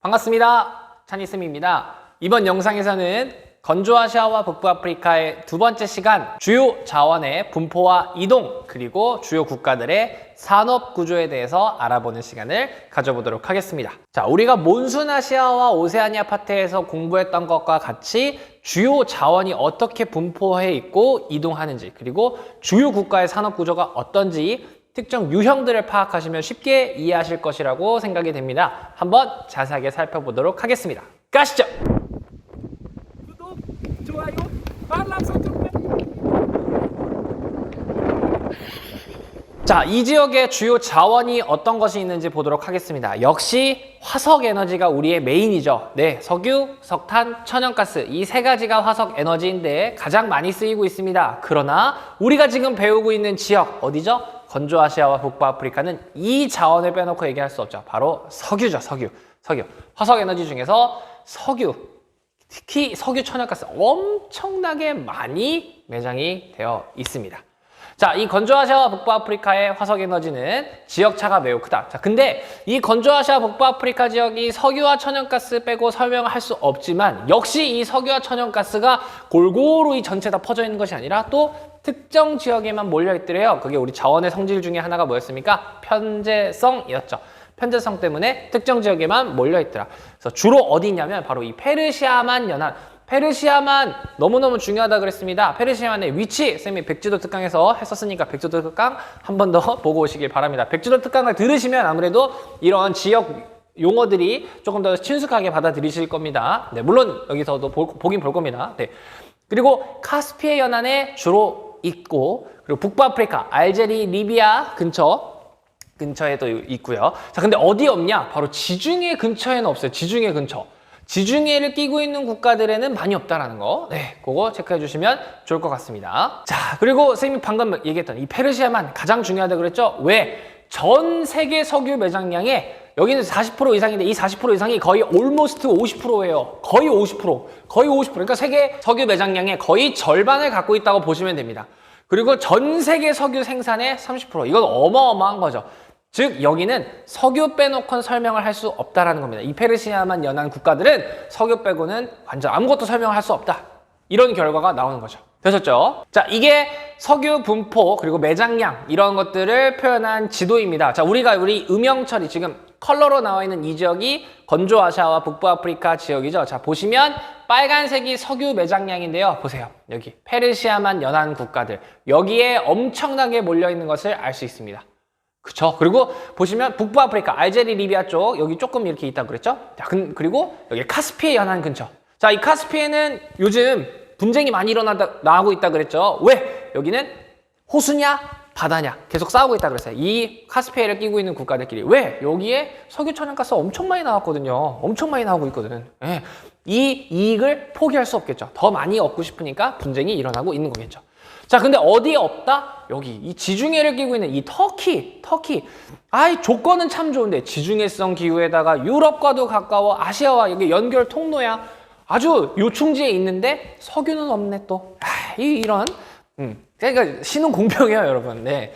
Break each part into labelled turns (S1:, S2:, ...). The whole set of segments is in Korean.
S1: 반갑습니다. 찬이쌤입니다. 이번 영상에서는 건조아시아와 북부아프리카의 두 번째 시간 주요 자원의 분포와 이동 그리고 주요 국가들의 산업 구조에 대해서 알아보는 시간을 가져보도록 하겠습니다. 자, 우리가 몬순아시아와 오세아니아 파트에서 공부했던 것과 같이 주요 자원이 어떻게 분포해 있고 이동하는지 그리고 주요 국가의 산업 구조가 어떤지 특정 유형들을 파악하시면 쉽게 이해하실 것이라고 생각이 됩니다. 한번 자세하게 살펴보도록 하겠습니다. 가시죠!
S2: 구독, 좋아요, 알람 설정.
S1: 자, 이 지역의 주요 자원이 어떤 것이 있는지 보도록 하겠습니다. 역시 화석 에너지가 우리의 메인이죠. 네, 석유, 석탄, 천연가스 이 세 가지가 화석 에너지인데 가장 많이 쓰이고 있습니다. 그러나 우리가 지금 배우고 있는 지역 어디죠? 건조아시아와 북부아프리카는 이 자원을 빼놓고 얘기할 수 없죠. 바로 석유죠. 석유. 화석 에너지 중에서 석유, 특히 석유 천연가스 엄청나게 많이 매장이 되어 있습니다. 자, 이 건조아시아와 북부아프리카의 화석 에너지는 지역차가 매우 크다. 자, 근데 이 건조아시아 북부아프리카 지역이 석유와 천연가스 빼고 설명을 할 수 없지만 역시 이 석유와 천연가스가 골고루 이 전체 다 퍼져 있는 것이 아니라 또 특정 지역에만 몰려 있더래요. 그게 우리 자원의 성질 중에 하나가 뭐였습니까? 편재성이었죠. 편재성 때문에 특정 지역에만 몰려 있더라. 그래서 주로 어디 있냐면 바로 이 페르시아만 연안. 페르시아만 너무너무 중요하다 그랬습니다. 페르시아만의 위치, 쌤이 백지도 특강에서 했었으니까 백지도 특강 한 번 더 보고 오시길 바랍니다. 백지도 특강을 들으시면 아무래도 이런 지역 용어들이 조금 더 친숙하게 받아들이실 겁니다. 네, 물론 여기서도 보긴 볼 겁니다. 네. 그리고 카스피해 연안에 주로 있고, 그리고 북부아프리카, 알제리, 리비아 근처에도 있고요. 자, 근데 어디 없냐? 바로 지중해 근처에는 없어요. 지중해 근처. 지중해를 끼고 있는 국가들에는 많이 없다라는 거. 네, 그거 체크해 주시면 좋을 것 같습니다. 자, 그리고 선생님이 방금 얘기했던 이 페르시아만 가장 중요하다고 그랬죠? 왜? 전 세계 석유 매장량의 여기는 40% 이상인데 이 40% 이상이 거의 almost 50%예요. 거의 50%. 거의 50%. 그러니까 세계 석유 매장량의 거의 절반을 갖고 있다고 보시면 됩니다. 그리고 전 세계 석유 생산의 30%. 이건 어마어마한 거죠. 즉 여기는 석유 빼놓고는 설명을 할 수 없다라는 겁니다. 이 페르시아만 연안 국가들은 석유 빼고는 완전 아무것도 설명을 할 수 없다. 이런 결과가 나오는 거죠. 되셨죠? 자, 이게 석유 분포 그리고 매장량 이런 것들을 표현한 지도입니다. 자, 우리 음영 처리 지금 컬러로 나와 있는 이 지역이 건조아시아와 북부아프리카 지역이죠. 자, 보시면 빨간색이 석유 매장량인데요. 보세요. 여기 페르시아만 연안 국가들 여기에 엄청나게 몰려 있는 것을 알 수 있습니다. 그쵸? 그리고 보시면 북부아프리카, 알제리, 리비아 쪽 여기 조금 이렇게 있다고 그랬죠? 자, 그리고 여기 카스피해 연안 근처. 자, 이 카스피해는 요즘 분쟁이 많이 나고 있다 그랬죠? 왜? 여기는 호수냐 바다냐 계속 싸우고 있다 그랬어요. 이 카스피해를 끼고 있는 국가들끼리. 왜? 여기에 석유 천연가스 엄청 많이 나왔거든요. 엄청 많이 나오고 있거든. 예. 이 이익을 포기할 수 없겠죠. 더 많이 얻고 싶으니까 분쟁이 일어나고 있는 거겠죠. 자, 근데 어디에 없다? 여기 이 지중해를 끼고 있는 이 터키. 아이 조건은 참 좋은데 지중해성 기후에다가 유럽과도 가까워 아시아와 여기 연결 통로야. 아주 요충지에 있는데 석유는 없네 또. 이런 그러니까 신은 공평해요, 여러분. 네.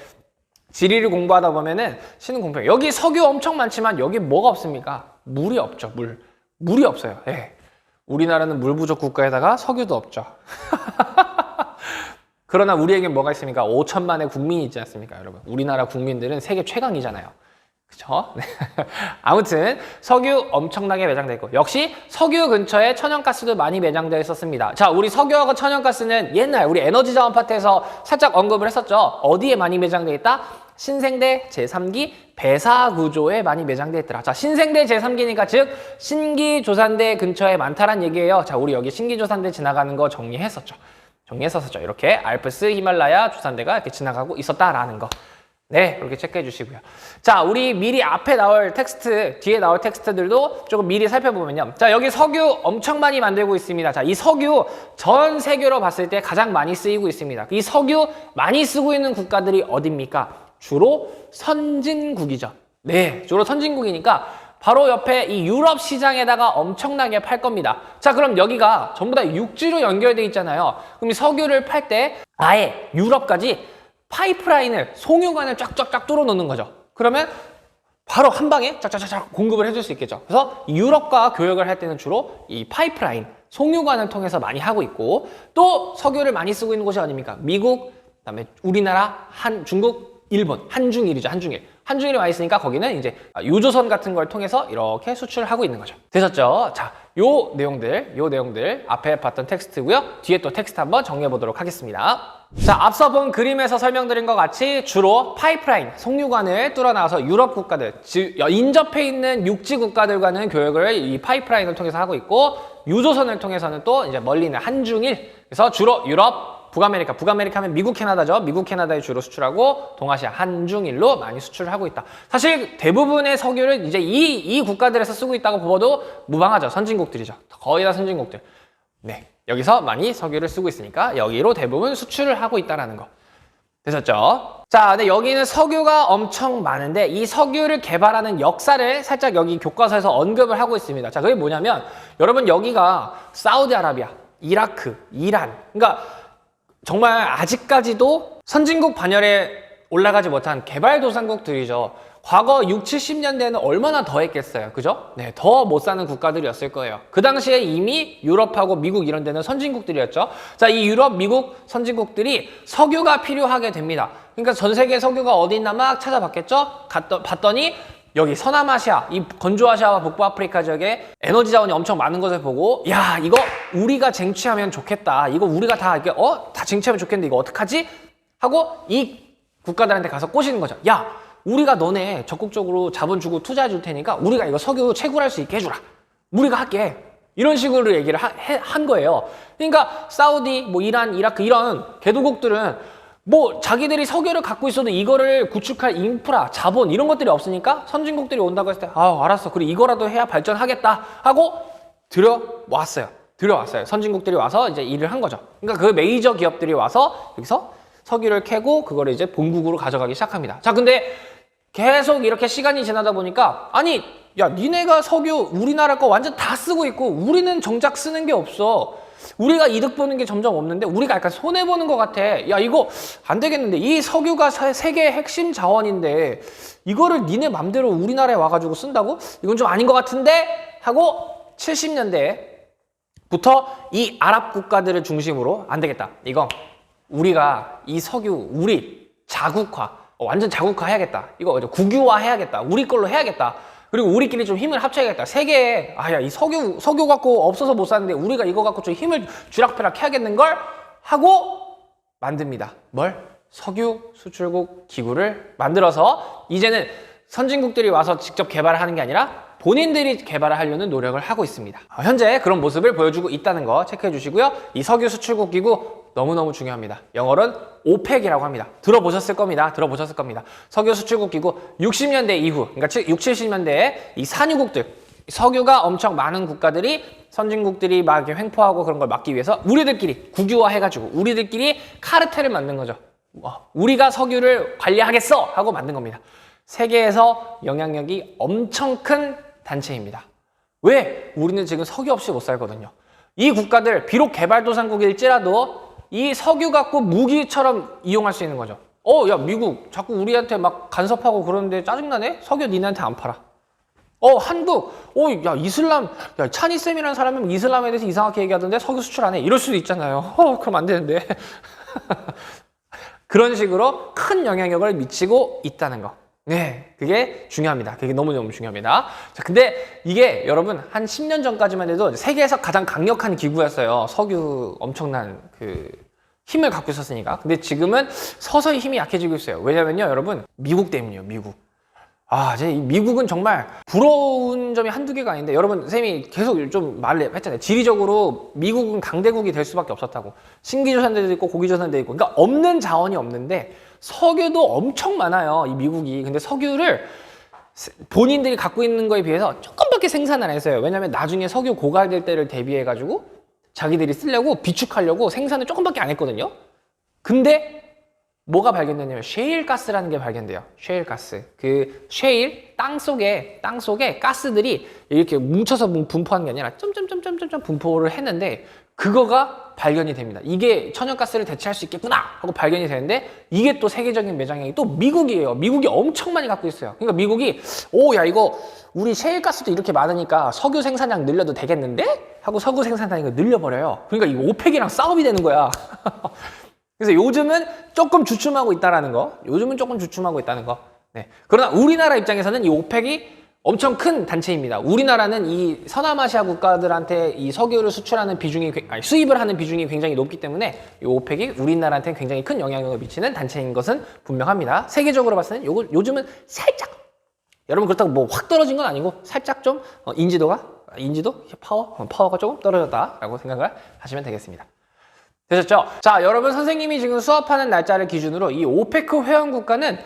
S1: 지리를 공부하다 보면은 신은 공평해요. 여기 석유 엄청 많지만 여기 뭐가 없습니까? 물이 없죠. 물이 없어요. 네. 우리나라는 물 부족 국가에다가 석유도 없죠. 그러나 우리에겐 뭐가 있습니까? 5천만의 국민이 있지 않습니까, 여러분? 우리나라 국민들은 세계 최강이잖아요. 그쵸? 네. 아무튼 석유 엄청나게 매장되어 있고 역시 석유 근처에 천연가스도 많이 매장되어 있었습니다. 자, 우리 석유하고 천연가스는 옛날 우리 에너지 자원 파트에서 살짝 언급을 했었죠. 어디에 많이 매장되어 있다? 신생대 제3기 배사 구조에 많이 매장되어 있더라. 자, 신생대 제3기니까 즉 신기조산대 근처에 많다란 얘기예요. 자, 우리 여기 신기조산대 지나가는 거 정리했었죠. 이렇게 알프스, 히말라야, 조산대가 이렇게 지나가고 있었다라는 거. 네, 그렇게 체크해 주시고요. 자, 우리 미리 앞에 나올 텍스트, 뒤에 나올 텍스트들도 조금 미리 살펴보면요. 자, 여기 석유 엄청 많이 만들고 있습니다. 자, 이 석유 전 세계로 봤을 때 가장 많이 쓰이고 있습니다. 이 석유 많이 쓰고 있는 국가들이 어디입니까? 주로 선진국이죠. 네, 주로 선진국이니까 바로 옆에 이 유럽 시장에다가 엄청나게 팔 겁니다. 자, 그럼 여기가 전부 다 육지로 연결돼 있잖아요. 그럼 이 석유를 팔 때 아예 유럽까지 파이프라인을, 송유관을 쫙쫙쫙 뚫어 놓는 거죠. 그러면 바로 한 방에 쫙쫙쫙 공급을 해줄 수 있겠죠. 그래서 유럽과 교역을 할 때는 주로 이 파이프라인, 송유관을 통해서 많이 하고 있고, 또 석유를 많이 쓰고 있는 곳이 어디입니까? 미국, 그다음에 우리나라, 중국, 일본, 한중일이죠. 한중일이 와 있으니까 거기는 이제 유조선 같은 걸 통해서 이렇게 수출하고 있는 거죠. 되셨죠? 자, 요 내용들 앞에 봤던 텍스트고요. 뒤에 또 텍스트 한번 정리해 보도록 하겠습니다. 자, 앞서 본 그림에서 설명드린 것 같이 주로 파이프라인, 송유관을 뚫어나와서 유럽 국가들, 즉 인접해 있는 육지 국가들과는 교역을 이 파이프라인을 통해서 하고 있고, 유조선을 통해서는 또 이제 멀리 있는 한중일, 그래서 주로 유럽, 북아메리카 하면 미국, 캐나다죠. 미국, 캐나다에 주로 수출하고 동아시아, 한중일로 많이 수출을 하고 있다. 사실 대부분의 석유를 이제 이 국가들에서 쓰고 있다고 보아도 무방하죠. 선진국들이죠. 거의 다 선진국들. 네, 여기서 많이 석유를 쓰고 있으니까 여기로 대부분 수출을 하고 있다는 거. 되셨죠? 자, 근데 여기는 석유가 엄청 많은데 이 석유를 개발하는 역사를 살짝 여기 교과서에서 언급을 하고 있습니다. 자, 그게 뭐냐면 여러분 여기가 사우디아라비아, 이라크, 이란, 그러니까 정말 아직까지도 선진국 반열에 올라가지 못한 개발도상국들이죠. 과거 6, 70년대에는 얼마나 더 했겠어요. 그죠? 네, 더 못 사는 국가들이었을 거예요. 그 당시에 이미 유럽하고 미국 이런 데는 선진국들이었죠. 자, 이 유럽, 미국 선진국들이 석유가 필요하게 됩니다. 그러니까 전 세계 석유가 어디 있나 막 찾아봤겠죠? 봤더니 여기 서남아시아, 이 건조아시아와 북부아프리카 지역에 에너지 자원이 엄청 많은 것을 보고, 야, 이거 우리가 쟁취하면 좋겠다. 이거 우리가 다 이렇게 다 쟁취하면 좋겠는데 이거 어떡하지? 하고 이 국가들한테 가서 꼬시는 거죠. 야, 우리가 너네 적극적으로 자본 주고 투자해 줄 테니까 우리가 이거 석유 채굴할 수 있게 해주라. 우리가 할게. 이런 식으로 얘기를 한 거예요. 그러니까 사우디, 뭐 이란, 이라크 이런 개도국들은 뭐 자기들이 석유를 갖고 있어도 이거를 구축할 인프라, 자본 이런 것들이 없으니까 선진국들이 온다고 했을 때 알았어. 그래 이거라도 해야 발전하겠다 하고 들여왔어요. 선진국들이 와서 이제 일을 한 거죠. 그러니까 그 메이저 기업들이 와서 여기서 석유를 캐고 그거를 이제 본국으로 가져가기 시작합니다. 자, 근데 계속 이렇게 시간이 지나다 보니까 아니 야 니네가 석유 우리나라 거 완전 다 쓰고 있고 우리는 정작 쓰는 게 없어. 우리가 이득 보는 게 점점 없는데 우리가 약간 손해보는 것 같아. 야 이거 안 되겠는데 이 석유가 세계의 핵심 자원인데 이거를 니네 맘대로 우리나라에 와가지고 쓴다고? 이건 좀 아닌 것 같은데? 하고 70년대부터 이 아랍 국가들을 중심으로 안 되겠다. 이거 우리가 이 석유 우리 자국화 완전 자국화 해야겠다. 이거 국유화 해야겠다. 우리 걸로 해야겠다. 그리고 우리끼리 좀 힘을 합쳐야겠다. 세계에 야 이 석유 갖고 없어서 못 사는데 우리가 이거 갖고 좀 힘을 쥐락펴락 해야겠는 걸 하고 만듭니다. 뭘? 석유 수출국 기구를 만들어서 이제는 선진국들이 와서 직접 개발을 하는 게 아니라 본인들이 개발을 하려는 노력을 하고 있습니다. 현재 그런 모습을 보여주고 있다는 거 체크해 주시고요. 이 석유 수출국 기구 너무너무 중요합니다. 영어로는 오펙이라고 합니다. 들어보셨을 겁니다. 석유 수출국 기구 60년대 이후, 그러니까 6, 70년대에 이 산유국들, 석유가 엄청 많은 국가들이 선진국들이 막 이렇게 횡포하고 그런 걸 막기 위해서 우리들끼리 국유화 해가지고 우리들끼리 카르텔을 만든 거죠. 우리가 석유를 관리하겠어! 하고 만든 겁니다. 세계에서 영향력이 엄청 큰 단체입니다. 왜? 우리는 지금 석유 없이 못 살거든요. 이 국가들 비록 개발도상국일지라도 이 석유 갖고 무기처럼 이용할 수 있는 거죠. 야 미국 자꾸 우리한테 막 간섭하고 그러는데 짜증나네? 석유 니네한테 안 팔아. 한국 야 이슬람 야 차니쌤이라는 사람은 이슬람에 대해서 이상하게 얘기하던데 석유 수출 안 해. 이럴 수도 있잖아요. 그럼 안 되는데. 그런 식으로 큰 영향력을 미치고 있다는 거. 네, 그게 중요합니다. 그게 너무너무 중요합니다. 자, 근데 이게 여러분 한 10년 전까지만 해도 세계에서 가장 강력한 기구였어요. 석유 엄청난 그 힘을 갖고 있었으니까. 근데 지금은 서서히 힘이 약해지고 있어요. 왜냐면요, 여러분 미국 때문이에요. 미국. 이제 미국은 정말 부러운 점이 한두 개가 아닌데 여러분 쌤이 계속 좀 말을 했잖아요. 지리적으로 미국은 강대국이 될 수밖에 없었다고. 신기조선대도 있고 고기조선대도 있고 그러니까 없는 자원이 없는데 석유도 엄청 많아요. 이 미국이. 근데 석유를 본인들이 갖고 있는 거에 비해서 조금밖에 생산을 안 했어요. 왜냐면 나중에 석유 고갈될 때를 대비해 가지고 자기들이 쓰려고 비축하려고 생산을 조금밖에 안 했거든요. 근데 뭐가 발견되냐면 셰일 가스라는 게 발견돼요. 셰일 가스. 그 셰일 땅 속에 가스들이 이렇게 뭉쳐서 분포하는 게 아니라 점점점점점 분포를 했는데 그거가 발견이 됩니다. 이게 천연가스를 대체할 수 있겠구나 하고 발견이 되는데 이게 또 세계적인 매장량이 또 미국이에요. 미국이 엄청 많이 갖고 있어요. 그러니까 미국이 야 이거 우리 셰일가스도 이렇게 많으니까 석유 생산량 늘려도 되겠는데? 하고 석유 생산량을 늘려버려요. 그러니까 이 오펙이랑 싸움이 되는 거야. 그래서 요즘은 조금 주춤하고 있다는 거. 네. 그러나 우리나라 입장에서는 이 오펙이 엄청 큰 단체입니다. 우리나라는 이 서남아시아 국가들한테 이 석유를 수출하는 비중이, 수입을 하는 비중이 굉장히 높기 때문에 이 오펙이 우리나라한테 굉장히 큰 영향력을 미치는 단체인 것은 분명합니다. 세계적으로 봤을 때는 요즘은 살짝, 여러분 그렇다고 뭐 확 떨어진 건 아니고 살짝 좀 인지도? 파워가 조금 떨어졌다라고 생각을 하시면 되겠습니다. 되셨죠? 자, 여러분 선생님이 지금 수업하는 날짜를 기준으로 이 오페크 회원 국가는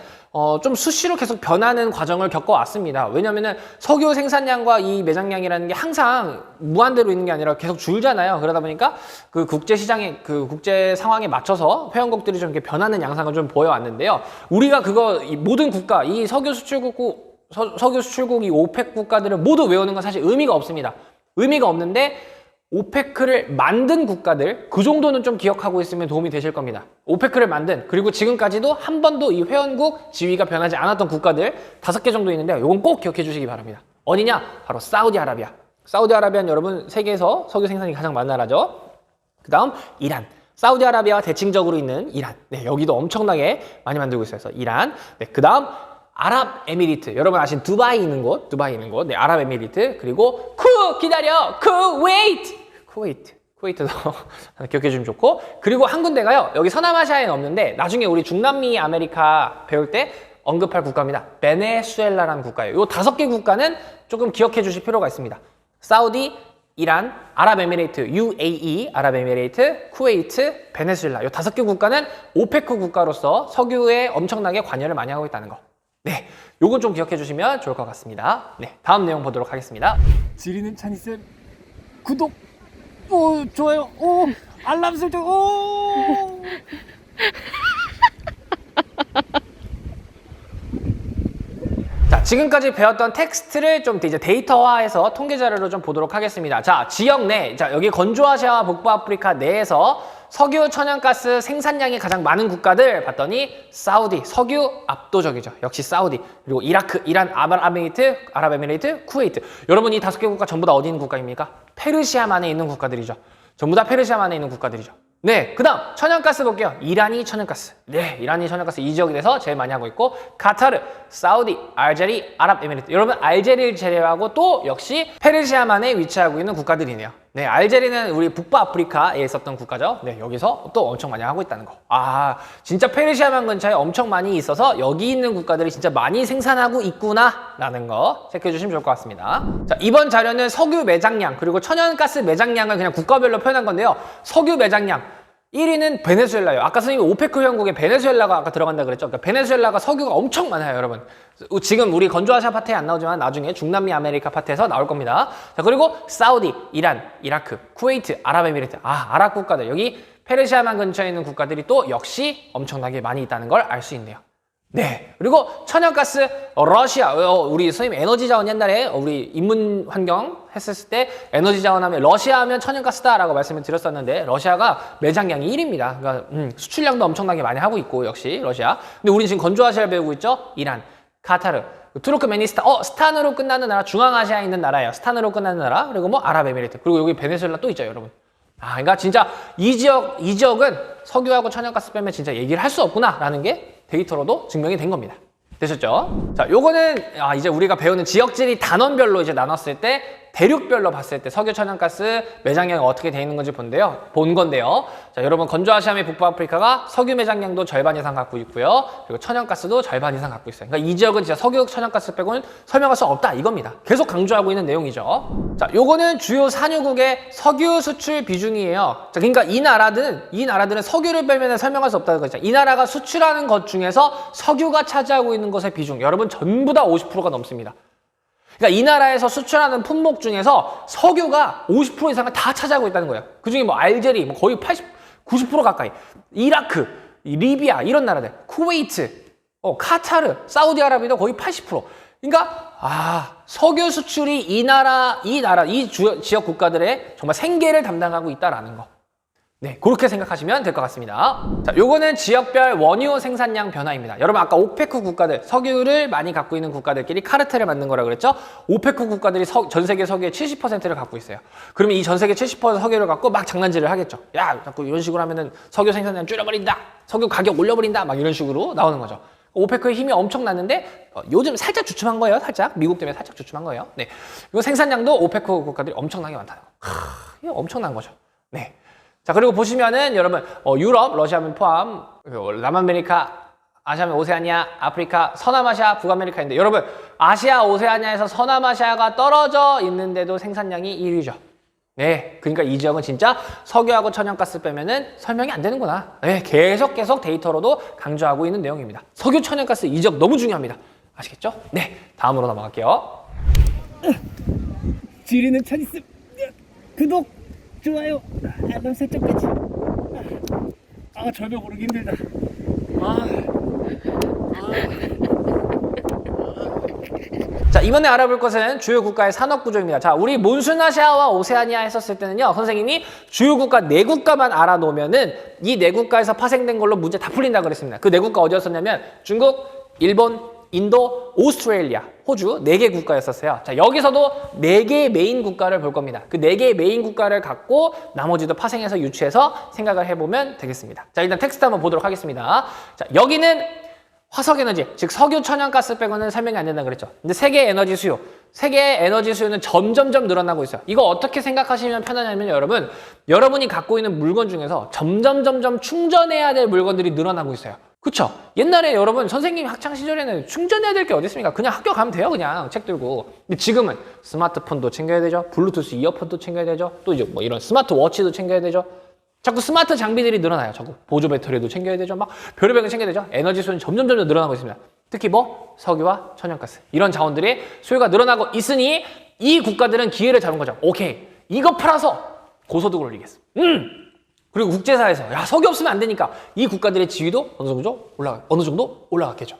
S1: 좀 수시로 계속 변하는 과정을 겪어왔습니다. 왜냐면은 석유 생산량과 이 매장량이라는 게 항상 무한대로 있는 게 아니라 계속 줄잖아요. 그러다 보니까 그 국제 시장의 그 국제 상황에 맞춰서 회원국들이 좀 이렇게 변하는 양상을 좀 보여왔는데요. 우리가 이 모든 국가, 이 석유 수출국 이 오펙 국가들을 모두 외우는 건 사실 의미가 없습니다. 의미가 없는데 오페크를 만든 국가들, 그 정도는 좀 기억하고 있으면 도움이 되실 겁니다. 오페크를 만든, 그리고 지금까지도 한 번도 이 회원국 지위가 변하지 않았던 국가들 5개 정도 있는데 이건 꼭 기억해 주시기 바랍니다. 어디냐? 바로 사우디아라비아. 사우디아라비아는 여러분 세계에서 석유 생산이 가장 많은 나라죠. 그 다음 이란. 사우디아라비아와 대칭적으로 있는 이란. 네, 여기도 엄청나게 많이 만들고 있어요. 그래서 이란. 네, 그 다음 아랍에미리트. 여러분 아시는 두바이 있는 곳. 네, 아랍에미리트. 그리고 쿠웨이트도 기억해 주시면 좋고. 그리고 한 군데가요. 여기 서남아시아에는 없는데 나중에 우리 중남미 아메리카 배울 때 언급할 국가입니다. 베네수엘라라는 국가예요. 요 5개 국가는 조금 기억해 주실 필요가 있습니다. 사우디, 이란, 아랍에미레이트, UAE, 아랍에미레이트, 쿠웨이트, 베네수엘라. 요 5개 국가는 오페크 국가로서 석유에 엄청나게 관여를 많이 하고 있다는 거. 네, 요건 좀 기억해 주시면 좋을 것 같습니다. 네, 다음 내용 보도록 하겠습니다.
S2: 지리는 찬이쌤 구독, 좋아요, 알람 설정,
S1: 자, 지금까지 배웠던 텍스트를 좀 이제 데이터화해서 통계 자료로 좀 보도록 하겠습니다. 자, 지역 내, 여기 건조아시아와 북부아프리카 내에서 석유 천연가스 생산량이 가장 많은 국가들 봤더니 사우디, 석유 압도적이죠. 역시 사우디. 그리고 이라크, 이란, 아랍에미레이트, 쿠웨이트. 여러분 이 5개 국가 전부 다 어디 있는 국가입니까? 페르시아만에 있는 국가들이죠. 전부 다 페르시아만에 있는 국가들이죠. 네, 그 다음 천연가스 볼게요. 이란이 천연가스. 네, 이란이 천연가스 이 지역에서 제일 많이 하고 있고, 카타르, 사우디, 알제리, 아랍에미리트. 여러분 알제리를 제외하고 또 역시 페르시아만에 위치하고 있는 국가들이네요. 네, 알제리는 우리 북부아프리카에 있었던 국가죠. 네, 여기서 또 엄청 많이 하고 있다는 거. 진짜 페르시아만 근처에 엄청 많이 있어서 여기 있는 국가들이 진짜 많이 생산하고 있구나 라는 거 체크해 주시면 좋을 것 같습니다. 자, 이번 자료는 석유 매장량 그리고 천연가스 매장량을 그냥 국가별로 표현한 건데요. 석유 매장량 1위는 베네수엘라예요. 아까 선생님이 오페크 회원국에 베네수엘라가 아까 들어간다 그랬죠. 그러니까 베네수엘라가 석유가 엄청 많아요, 여러분. 지금 우리 건조아시아 파트에 안 나오지만 나중에 중남미 아메리카 파트에서 나올 겁니다. 자, 그리고 사우디, 이란, 이라크, 쿠웨이트, 아랍에미리트. 아랍 국가들. 여기 페르시아만 근처에 있는 국가들이 또 역시 엄청나게 많이 있다는 걸 알 수 있네요. 네. 그리고 천연가스, 러시아. 우리 선생님 에너지 자원 옛날에 우리 인문 환경 했었을 때 에너지 자원 하면 러시아 하면 천연가스다라고 말씀을 드렸었는데 러시아가 매장량이 1위입니다. 그러니까 수출량도 엄청나게 많이 하고 있고 역시 러시아. 근데 우리 지금 건조아시아를 배우고 있죠? 이란, 카타르, 투르크메니스탄, 스탄으로 끝나는 나라, 중앙아시아에 있는 나라예요. 스탄으로 끝나는 나라. 그리고 뭐 아랍에미리트. 그리고 여기 베네수엘라 또 있죠, 여러분. 그러니까 진짜 이 지역은 석유하고 천연가스 빼면 진짜 얘기를 할 수 없구나라는 게 데이터로도 증명이 된 겁니다. 되셨죠? 자, 요거는 이제 우리가 배우는 지역지리 단원별로 이제 나눴을 때 대륙별로 봤을 때 석유 천연가스 매장량이 어떻게 돼 있는 건지 본 건데요. 자, 여러분 건조아시아 및 북부아프리카가 석유 매장량도 절반 이상 갖고 있고요. 그리고 천연가스도 절반 이상 갖고 있어요. 그러니까 이 지역은 진짜 석유 천연가스 빼고는 설명할 수 없다 이겁니다. 계속 강조하고 있는 내용이죠. 자, 요거는 주요 산유국의 석유 수출 비중이에요. 자, 그러니까 이 나라들은 석유를 빼면 설명할 수 없다는 거죠. 이 나라가 수출하는 것 중에서 석유가 차지하고 있는 것의 비중, 여러분 전부 다 50%가 넘습니다. 그러니까 이 나라에서 수출하는 품목 중에서 석유가 50% 이상을 다 차지하고 있다는 거예요. 그 중에 뭐 알제리, 뭐 거의 90% 가까이. 이라크, 이 리비아 이런 나라들, 쿠웨이트, 카타르, 사우디아라비아도 거의 80%. 그러니까 석유 수출이 이 지역 국가들의 정말 생계를 담당하고 있다라는 거. 네, 그렇게 생각하시면 될 것 같습니다. 자, 요거는 지역별 원유 생산량 변화입니다. 여러분 아까 오페크 국가들, 석유를 많이 갖고 있는 국가들끼리 카르텔을 만든 거라 그랬죠? 오페크 국가들이 전 세계 석유의 70%를 갖고 있어요. 그러면 이 전 세계 70% 석유를 갖고 막 장난질을 하겠죠. 야, 자꾸 이런 식으로 하면은 석유 생산량 줄여버린다. 석유 가격 올려버린다. 막 이런 식으로 나오는 거죠. 오페크의 힘이 엄청났는데 요즘 살짝 주춤한 거예요. 살짝 미국 때문에 살짝 주춤한 거예요. 네, 이거 생산량도 오페크 국가들이 엄청나게 많다. 이거 엄청난 거죠. 네. 자, 그리고 보시면은 여러분 유럽, 러시아면 포함, 남아메리카, 아시아면 오세아니아, 아프리카, 서남아시아, 북아메리카인데 여러분 아시아, 오세아니아에서 서남아시아가 떨어져 있는데도 생산량이 1위죠. 네, 그러니까 이 지역은 진짜 석유하고 천연가스 빼면은 설명이 안 되는구나. 네, 계속 데이터로도 강조하고 있는 내용입니다. 석유, 천연가스 이 지역 너무 중요합니다. 아시겠죠? 네, 다음으로 넘어갈게요.
S2: 지리는 찬이쌤 구독, 좋아요, 알람 설정까지. 절벽 오르기 힘들다.
S1: 자, 이번에 알아볼 것은 주요 국가의 산업 구조입니다. 자, 우리 몬순아시아와 오세아니아 했었을 때는요, 선생님이 주요 국가 4국가만 알아놓으면은 이 4국가에서 파생된 걸로 문제 다 풀린다고 그랬습니다. 그 4국가 어디였었냐면 중국, 일본, 인도, 오스트레일리아, 호주 4개 국가였었어요. 자, 여기서도 4개의 메인 국가를 볼 겁니다. 그 4개의 메인 국가를 갖고 나머지도 파생해서 유추해서 생각을 해보면 되겠습니다. 자, 일단 텍스트 한번 보도록 하겠습니다. 자, 여기는 화석에너지, 즉 석유, 천연가스 빼고는 설명이 안 된다고 그랬죠. 근데 세계 에너지 수요, 세계의 에너지 수요는 점점점 늘어나고 있어요. 이거 어떻게 생각하시면 편하냐면 여러분이 갖고 있는 물건 중에서 점점 충전해야 될 물건들이 늘어나고 있어요. 그쵸? 옛날에 여러분 선생님 학창 시절에는 충전해야 될 게 어디 있습니까? 그냥 학교 가면 돼요. 그냥 책 들고. 근데 지금은 스마트폰도 챙겨야 되죠. 블루투스 이어폰도 챙겨야 되죠. 또 이제 뭐 이런 스마트워치도 챙겨야 되죠. 자꾸 스마트 장비들이 늘어나요. 자꾸 보조 배터리도 챙겨야 되죠. 막 별의별 챙겨야 되죠. 에너지 수요는 점점 늘어나고 있습니다. 특히 뭐 석유와 천연가스 이런 자원들의 수요가 늘어나고 있으니 이 국가들은 기회를 잡은 거죠. 오케이, 이거 팔아서 고소득을 올리겠어. 그리고 국제사회에서 야, 석유 없으면 안 되니까 이 국가들의 지위도 어느 정도 올라갔겠죠.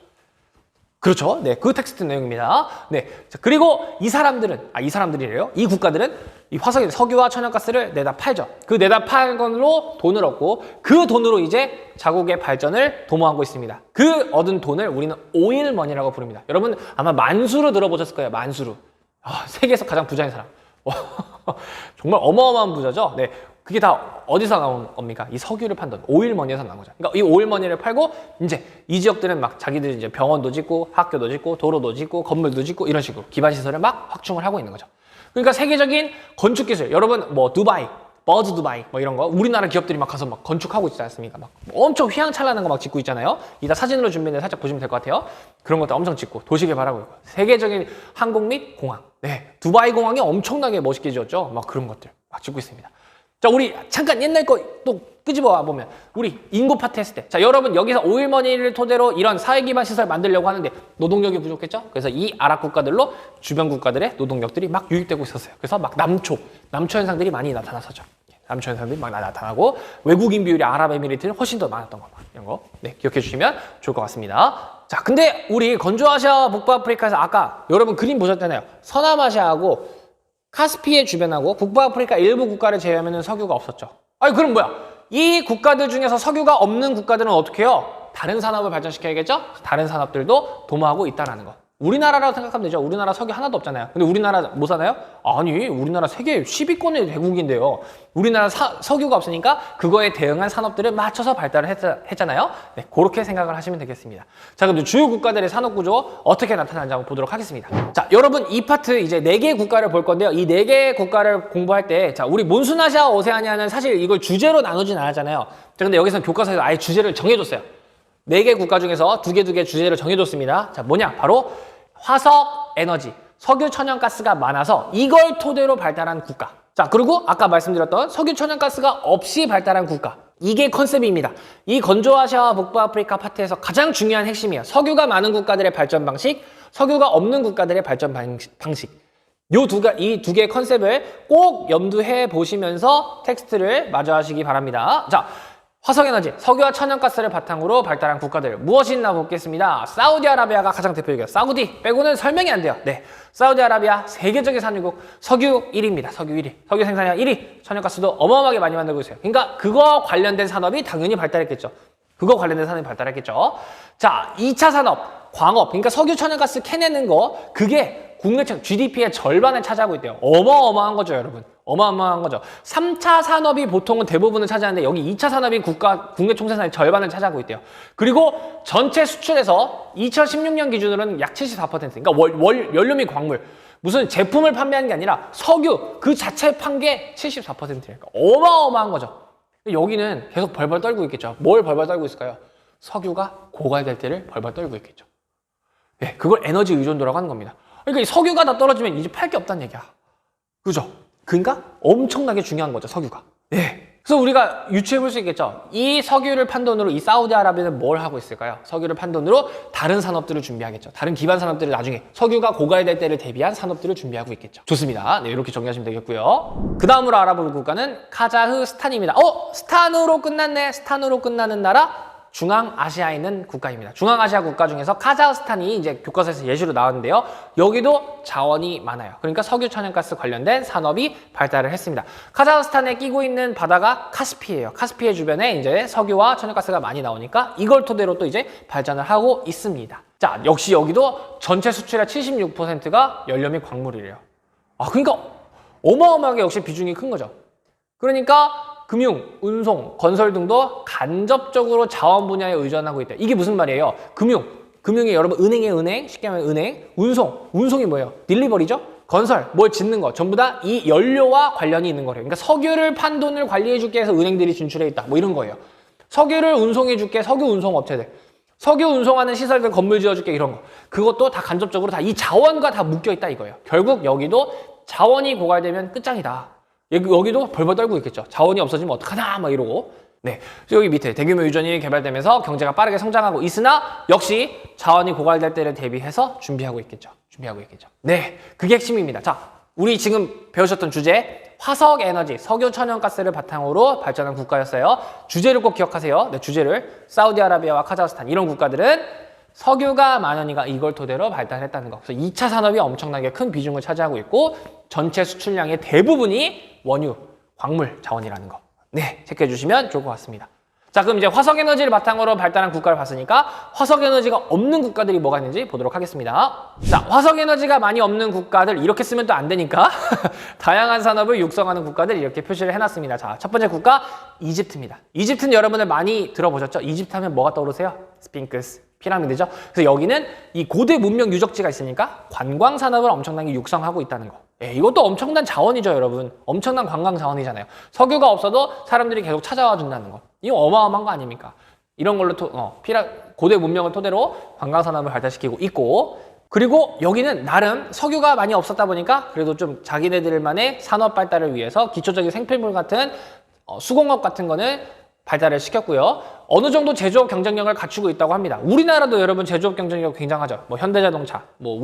S1: 그렇죠. 네, 그 텍스트 내용입니다. 네, 자, 그리고 이 사람들이래요. 이 국가들은 이 석유와 천연가스를 내다 팔죠. 그 내다 팔 걸로 돈을 얻고 그 돈으로 이제 자국의 발전을 도모하고 있습니다. 그 얻은 돈을 우리는 오일머니라고 부릅니다. 여러분 아마 만수르 들어보셨을 거예요. 만수르. 세계에서 가장 부자인 사람. 정말 어마어마한 부자죠. 네. 그게 다 어디서 나온 겁니까? 이 석유를 판 돈, 오일머니에서 나온 거죠. 그러니까 이 오일머니를 팔고 이제 이 지역들은 막 자기들이 이제 병원도 짓고 학교도 짓고 도로도 짓고 건물도 짓고 이런 식으로 기반 시설을 막 확충을 하고 있는 거죠. 그러니까 세계적인 건축 기술, 여러분 뭐 두바이, 버즈 두바이 뭐 이런 거 우리나라 기업들이 막 가서 막 건축하고 있지 않습니까? 막 엄청 휘황찬란한 거 막 짓고 있잖아요. 이따 사진으로 준비해서 살짝 보시면 될 것 같아요. 그런 것도 엄청 짓고 도시 개발하고 있고 세계적인 항공 및 공항, 네, 두바이 공항이 엄청나게 멋있게 지었죠. 막 그런 것들 막 짓고 있습니다. 자, 우리 잠깐 옛날 거 또 끄집어 보면 우리 인구 파트 했을 때, 자, 여러분 여기서 오일머니를 토대로 이런 사회 기반 시설 만들려고 하는데 노동력이 부족했죠. 그래서 이 아랍 국가들로 주변 국가들의 노동력들이 막 유입되고 있었어요. 그래서 막 남초 현상들이 많이 나타났었죠. 남초 현상들이 막 나타나고 외국인 비율이 아랍에미리트는 훨씬 더 많았던 거, 이런 거 네, 기억해 주시면 좋을 것 같습니다. 자, 근데 우리 건조아시아 북부아프리카에서 아까 여러분 그림 보셨잖아요. 서남아시아하고 카스피해 주변하고 북부아프리카 일부 국가를 제외하면 석유가 없었죠. 아니 그럼 뭐야? 이 국가들 중에서 석유가 없는 국가들은 어떻게 해요? 다른 산업을 발전시켜야겠죠? 다른 산업들도 도모하고 있다는 거. 우리나라라고 생각하면 되죠. 우리나라 석유 하나도 없잖아요. 근데 우리나라 뭐 사나요? 아니, 우리나라 세계 10위권의 대국인데요. 우리나라 석유가 없으니까 그거에 대응한 산업들을 맞춰서 발달을 했잖아요. 네, 그렇게 생각을 하시면 되겠습니다. 자, 그럼 주요 국가들의 산업 구조 어떻게 나타나는지 한번 보도록 하겠습니다. 자, 여러분 이 파트 이제 4개 국가를 볼 건데요. 이 4개 국가를 공부할 때, 자, 우리 몬순아시아, 오세아니아는 사실 이걸 주제로 나누진 않았잖아요. 자, 근데 여기서 교과서에서 아예 주제를 정해줬어요. 4개 국가 중에서 2개 주제를 정해줬습니다. 자, 뭐냐? 바로 화석, 에너지, 석유, 천연가스가 많아서 이걸 토대로 발달한 국가. 자, 그리고 아까 말씀드렸던 석유, 천연가스가 없이 발달한 국가. 이게 컨셉입니다. 이 건조아시아와 북부아프리카 파트에서 가장 중요한 핵심이에요. 석유가 많은 국가들의 발전 방식, 석유가 없는 국가들의 발전 방식. 이 두 개의 컨셉을 꼭 염두해 보시면서 텍스트를 마저 하시기 바랍니다. 자, 화석에너지, 석유와 천연가스를 바탕으로 발달한 국가들 무엇이 있나 보겠습니다. 사우디아라비아가 가장 대표적이에요. 사우디 빼고는 설명이 안 돼요. 네, 사우디아라비아 세계적인 산유국 석유 1위입니다. 석유 1위. 석유 생산량 1위. 천연가스도 어마어마하게 많이 만들고 있어요. 그러니까 그거 관련된 산업이 당연히 발달했겠죠. 그거 관련된 산업이 발달했겠죠. 자, 2차 산업, 광업. 그러니까 석유, 천연가스 캐내는 거 그게 국내 GDP의 절반을 차지하고 있대요. 어마어마한 거죠, 여러분. 어마어마한 거죠. 3차 산업이 보통은 대부분을 차지하는데 여기 2차 산업이 국내 총생산의 절반을 차지하고 있대요. 그리고 전체 수출에서 2016년 기준으로는 약 74%. 그러니까 연료 및 광물. 무슨 제품을 판매하는 게 아니라 석유 그 자체 판 게 74%예요. 그러니까 어마어마한 거죠. 여기는 계속 벌벌 떨고 있겠죠. 뭘 벌벌 떨고 있을까요? 석유가 고갈될 때를 벌벌 떨고 있겠죠. 네, 그걸 에너지 의존도라고 하는 겁니다. 그러니까 이 석유가 다 떨어지면 이제 팔 게 없다는 얘기야. 그죠? 그러니까 엄청나게 중요한 거죠, 석유가. 네. 그래서 우리가 유추해 볼 수 있겠죠. 이 석유를 판 돈으로 이 사우디아라비아는 뭘 하고 있을까요? 석유를 판 돈으로 다른 산업들을 준비하겠죠. 다른 기반 산업들을 나중에 석유가 고갈될 때를 대비한 산업들을 준비하고 있겠죠. 좋습니다. 네, 이렇게 정리하시면 되겠고요. 그 다음으로 알아볼 국가는 카자흐스탄입니다. 스탄으로 끝났네. 스탄으로 끝나는 나라. 중앙아시아에 있는 국가입니다. 중앙아시아 국가 중에서 카자흐스탄이 이제 교과서에서 예시로 나왔는데요. 여기도 자원이 많아요. 그러니까 석유, 천연가스 관련된 산업이 발달을 했습니다. 카자흐스탄에 끼고 있는 바다가 카스피예요. 카스피해 주변에 이제 석유와 천연가스가 많이 나오니까 이걸 토대로 또 이제 발전을 하고 있습니다. 자, 역시 여기도 전체 수출의 76%가 연료 및 광물이래요. 그러니까 어마어마하게 역시 비중이 큰 거죠. 그러니까 금융, 운송, 건설 등도 간접적으로 자원 분야에 의존하고 있다. 이게 무슨 말이에요? 금융이 여러분 은행의 은행, 쉽게 말하면 은행, 운송이 뭐예요? 딜리버리죠? 건설, 뭘 짓는 거 전부 다 이 연료와 관련이 있는 거래요. 그러니까 석유를 판 돈을 관리해 줄게 해서 은행들이 진출해 있다. 뭐 이런 거예요. 석유를 운송해 줄게 석유 운송 업체들. 석유 운송하는 시설들 건물 지어줄게 이런 거. 그것도 다 간접적으로 다 이 자원과 다 묶여 있다 이거예요. 결국 여기도 자원이 고갈되면 끝장이다. 여기도 벌벌 떨고 있겠죠. 자원이 없어지면 어떡하나 막 이러고. 네, 여기 밑에 대규모 유전이 개발되면서 경제가 빠르게 성장하고 있으나 역시 자원이 고갈될 때를 대비해서 준비하고 있겠죠. 네, 그게 핵심입니다. 자, 우리 지금 배우셨던 주제 화석 에너지, 석유, 천연가스를 바탕으로 발전한 국가였어요. 주제를 꼭 기억하세요. 네, 주제를 사우디아라비아와 카자흐스탄 이런 국가들은 석유가 많으니까 이걸 토대로 발달했다는 거. 그래서 2차 산업이 엄청나게 큰 비중을 차지하고 있고 전체 수출량의 대부분이 원유, 광물, 자원이라는 거. 네, 체크해 주시면 좋을 것 같습니다. 자, 그럼 이제 화석에너지를 바탕으로 발달한 국가를 봤으니까 화석에너지가 없는 국가들이 뭐가 있는지 보도록 하겠습니다. 자, 화석에너지가 많이 없는 국가들 이렇게 쓰면 또 안 되니까 다양한 산업을 육성하는 국가들 이렇게 표시를 해놨습니다. 자, 첫 번째 국가 이집트입니다. 이집트는 여러분들 많이 들어보셨죠? 이집트 하면 뭐가 떠오르세요? 스핑크스, 피라미드죠. 그래서 여기는 이 고대 문명 유적지가 있으니까 관광 산업을 엄청나게 육성하고 있다는 거. 이것도 엄청난 자원이죠, 여러분. 엄청난 관광 자원이잖아요. 석유가 없어도 사람들이 계속 찾아와 준다는 거. 이거 어마어마한 거 아닙니까? 이런 걸로 고대 문명을 토대로 관광 산업을 발달시키고 있고, 그리고 여기는 나름 석유가 많이 없었다 보니까 그래도 좀 자기네들만의 산업 발달을 위해서 기초적인 생필물 같은 수공업 같은 거는 발달을 시켰고요. 어느 정도 제조업 경쟁력을 갖추고 있다고 합니다. 우리나라도 여러분 제조업 경쟁력 굉장하죠. 뭐 현대자동차, 뭐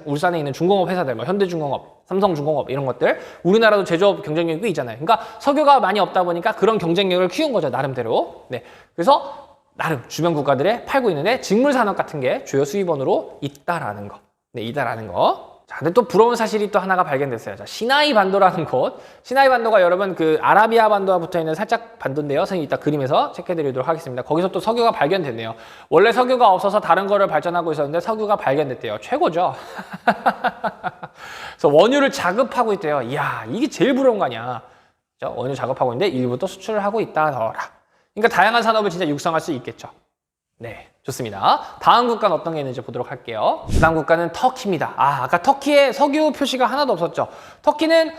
S1: 울산에 있는 중공업 회사들, 뭐 현대중공업, 삼성중공업 이런 것들. 우리나라도 제조업 경쟁력이 꽤 있잖아요. 그러니까 석유가 많이 없다 보니까 그런 경쟁력을 키운 거죠, 나름대로. 네, 그래서 나름 주변 국가들에 팔고 있는데 직물 산업 같은 게 주요 수입원으로 있다라는 거. 네, 있다라는 거. 자, 근데 또 부러운 사실이 또 하나가 발견됐어요. 자, 시나이 반도라는 곳. 시나이 반도가 여러분 그 아라비아 반도와 붙어 있는 살짝 반도인데요. 선생님 이따 그림에서 체크해 드리도록 하겠습니다. 거기서 또 석유가 발견됐네요. 원래 석유가 없어서 다른 거를 발전하고 있었는데 석유가 발견됐대요. 최고죠. 그래서 원유를 자급하고 있대요. 이야, 이게 제일 부러운 거 아니야. 그렇죠? 원유 작업하고 있는데 일부터 수출을 하고 있다더라. 그러니까 다양한 산업을 진짜 육성할 수 있겠죠. 네, 좋습니다. 다음 국가는 어떤 게 있는지 보도록 할게요. 다음 국가는 터키입니다. 아까 터키에 석유 표시가 하나도 없었죠. 터키는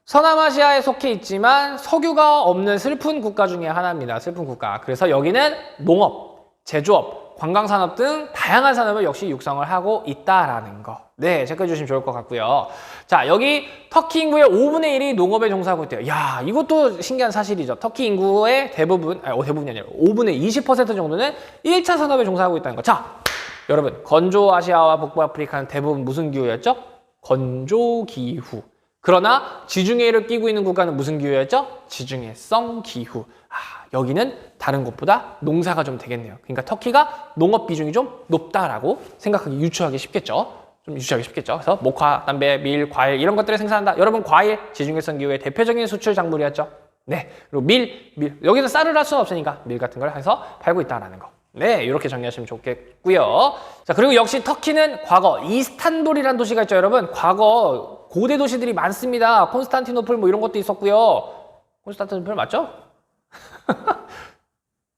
S1: 서남아시아에 속해 있지만 석유가 없는 슬픈 국가 중에 하나입니다. 슬픈 국가. 그래서 여기는 농업, 제조업, 관광산업 등 다양한 산업을 역시 육성을 하고 있다라는 거. 네, 체크해 주시면 좋을 것 같고요. 자, 여기 터키 인구의 5분의 1이 농업에 종사하고 있대요. 야, 이것도 신기한 사실이죠. 터키 인구의 대부분이 아니라 5분의 20% 정도는 1차 산업에 종사하고 있다는 거. 자, 여러분, 건조 아시아와 북부 아프리카는 대부분 무슨 기후였죠? 건조 기후. 그러나 지중해를 끼고 있는 국가는 무슨 기후였죠? 지중해성 기후. 여기는 다른 곳보다 농사가 좀 되겠네요. 그러니까 터키가 농업 비중이 좀 높다라고 생각하기 유추하기 쉽겠죠. 좀 유추하기 쉽겠죠. 그래서 목화, 담배, 밀, 과일 이런 것들을 생산한다. 여러분 과일 지중해성 기후의 대표적인 수출 작물이었죠. 네. 그리고 밀 여기서 쌀을 할 수는 없으니까 밀 같은 걸 해서 팔고 있다라는 거. 네, 이렇게 정리하시면 좋겠고요. 자, 그리고 역시 터키는 과거 이스탄불이라는 도시가 있죠, 여러분. 과거 고대 도시들이 많습니다. 콘스탄티노플 뭐 이런 것도 있었고요. 콘스탄티노플 맞죠?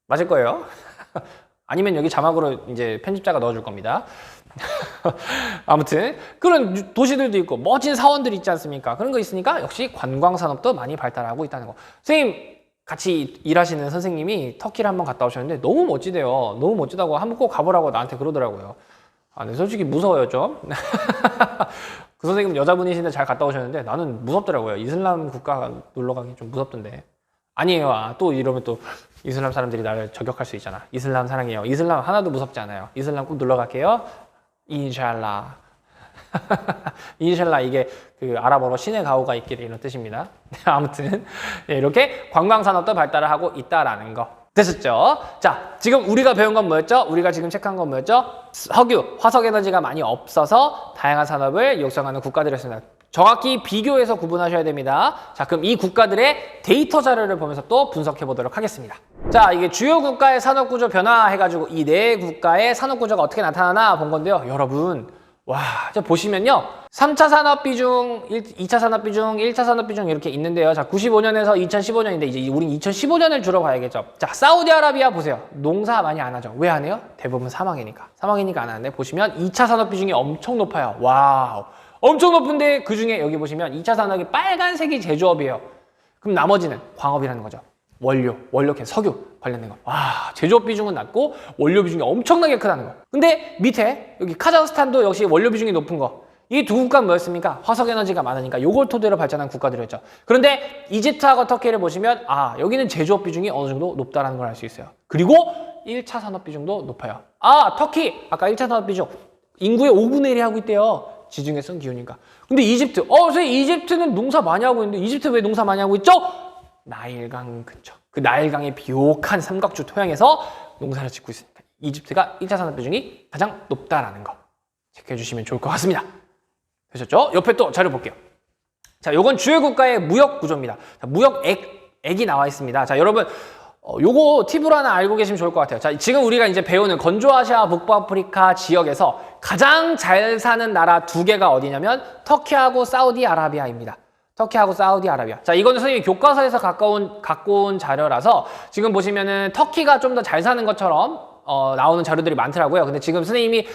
S1: 맞을 거예요. 아니면 여기 자막으로 이제 편집자가 넣어줄 겁니다. 아무튼 그런 도시들도 있고 멋진 사원들이 있지 않습니까? 그런 거 있으니까 역시 관광 산업도 많이 발달하고 있다는 거. 선생님 같이 일하시는 선생님이 터키를 한번 갔다 오셨는데 너무 멋지대요. 너무 멋지다고 한번 꼭 가보라고 나한테 그러더라고요. 아, 근데 솔직히 무서워요 좀. 그 선생님 여자분이신데 잘 갔다 오셨는데 나는 무섭더라고요. 이슬람 국가 놀러 가기 좀 무섭던데. 아니에요. 아, 또 이러면 또 이슬람 사람들이 나를 저격할 수 있잖아. 이슬람 사랑해요. 이슬람 하나도 무섭지 않아요. 이슬람 꼭 놀러 갈게요. 인샬라. 인샬라 이게 그 아랍어로 신의 가호가 있기를 이런 뜻입니다. 아무튼 네, 이렇게 관광산업도 발달을 하고 있다라는 거 됐었죠? 자, 지금 우리가 배운 건 뭐였죠? 우리가 지금 체크한 건 뭐였죠? 석유, 화석에너지가 많이 없어서 다양한 산업을 육성하는 국가들이었습니다. 정확히 비교해서 구분하셔야 됩니다. 자, 그럼 이 국가들의 데이터 자료를 보면서 또 분석해 보도록 하겠습니다. 자, 이게 주요 국가의 산업구조 변화해가지고 이 네 국가의 산업구조가 어떻게 나타나나 본 건데요. 여러분, 와, 자, 보시면요. 3차 산업 비중, 2차 산업 비중, 1차 산업 비중 이렇게 있는데요. 자, 95년에서 2015년인데 이제 우린 2015년을 주로 봐야겠죠. 자, 사우디아라비아 보세요. 농사 많이 안 하죠. 왜 안 해요? 대부분 사막이니까. 사막이니까 안 하는데 보시면 2차 산업 비중이 엄청 높아요. 와우. 엄청 높은데 그중에 여기 보시면 2차 산업이 빨간색이 제조업이에요. 그럼 나머지는 광업이라는 거죠. 원료, 석유 관련된 거. 와, 제조업 비중은 낮고 원료 비중이 엄청나게 크다는 거. 근데 밑에 여기 카자흐스탄도 역시 원료 비중이 높은 거. 이 두 국가는 뭐였습니까? 화석에너지가 많으니까 요걸 토대로 발전한 국가들이었죠. 그런데 이집트하고 터키를 보시면 아, 여기는 제조업 비중이 어느 정도 높다는 걸 알 수 있어요. 그리고 1차 산업 비중도 높아요. 아, 터키! 아까 1차 산업 비중 인구의 5분의 1이 하고 있대요. 지중해성 기후니까. 근데 이집트, 선생님 이집트는 농사 많이 하고 있는데 이집트 왜 농사 많이 하고 있죠? 나일강 근처. 그 나일강의 비옥한 삼각주 토양에서 농사를 짓고 있으니까 이집트가 1차 산업 비중이 가장 높다라는 거 체크해 주시면 좋을 것 같습니다. 되셨죠? 옆에 또 자료 볼게요. 자, 요건 주요 국가의 무역 구조입니다. 자, 무역액이 나와 있습니다. 자, 여러분 요거 팁으로 하나 알고 계시면 좋을 것 같아요. 자, 지금 우리가 이제 배우는 건조아시아 북부아프리카 지역에서 가장 잘 사는 나라 두 개가 어디냐면 터키하고 사우디아라비아입니다. 터키하고 사우디아라비아. 자, 이거는 선생님이 교과서에서 갖고 온 자료라서 지금 보시면은 터키가 좀 더 잘 사는 것처럼 나오는 자료들이 많더라고요. 근데 지금 선생님이